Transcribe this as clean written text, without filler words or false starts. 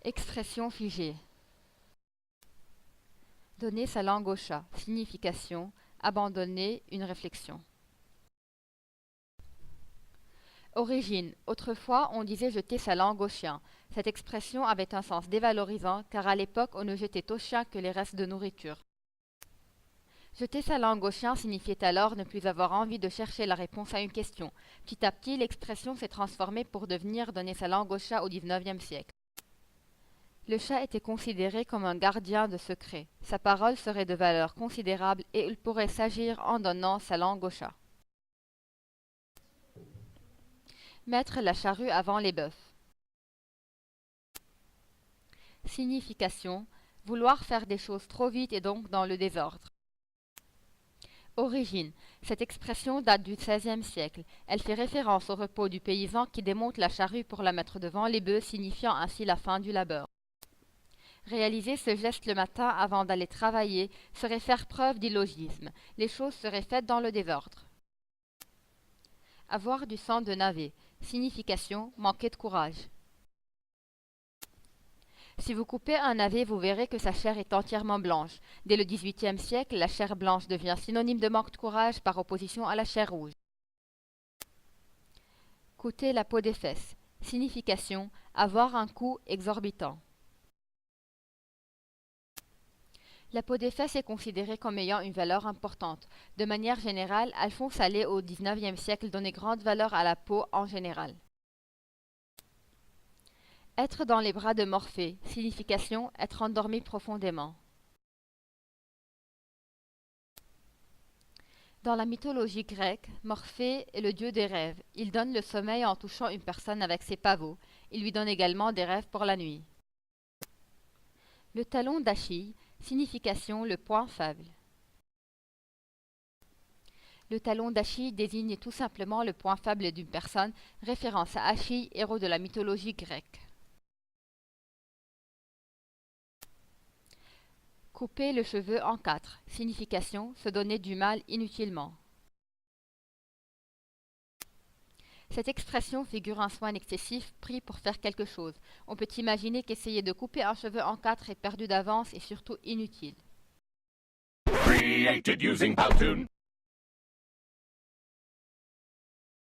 Expression figée. Donner sa langue au chat. Signification. Abandonner une réflexion. Origine. Autrefois, on disait jeter sa langue au chien. Cette expression avait un sens dévalorisant car à l'époque, on ne jetait au chien que les restes de nourriture. Jeter sa langue au chien signifiait alors ne plus avoir envie de chercher la réponse à une question. Petit à petit, l'expression s'est transformée pour devenir donner sa langue au chat au XIXe siècle. Le chat était considéré comme un gardien de secrets. Sa parole serait de valeur considérable et il pourrait s'agir en donnant sa langue au chat. Mettre la charrue avant les bœufs. Signification. Vouloir faire des choses trop vite et donc dans le désordre. Origine. Cette expression date du XVIe siècle. Elle fait référence au repos du paysan qui démonte la charrue pour la mettre devant les bœufs, signifiant ainsi la fin du labeur. Réaliser ce geste le matin avant d'aller travailler serait faire preuve d'illogisme. Les choses seraient faites dans le désordre. Avoir du sang de navet. Signification, manquer de courage. Si vous coupez un navet, vous verrez que sa chair est entièrement blanche. Dès le XVIIIe siècle, la chair blanche devient synonyme de manque de courage par opposition à la chair rouge. Coûter la peau des fesses. Signification, avoir un coût exorbitant. La peau des fesses est considérée comme ayant une valeur importante. De manière générale, Alphonse Allais au XIXe siècle donnait grande valeur à la peau en général. Être dans les bras de Morphée. Signification, être endormi profondément. Dans la mythologie grecque, Morphée est le dieu des rêves. Il donne le sommeil en touchant une personne avec ses pavots. Il lui donne également des rêves pour la nuit. Le talon d'Achille. Signification, le point faible. Le talon d'Achille désigne tout simplement le point faible d'une personne, référence à Achille, héros de la mythologie grecque. Couper le cheveu en quatre. Signification, se donner du mal inutilement. Cette expression figure un soin excessif pris pour faire quelque chose. On peut imaginer qu'essayer de couper un cheveu en quatre est perdu d'avance et surtout inutile. Created using Powtoon.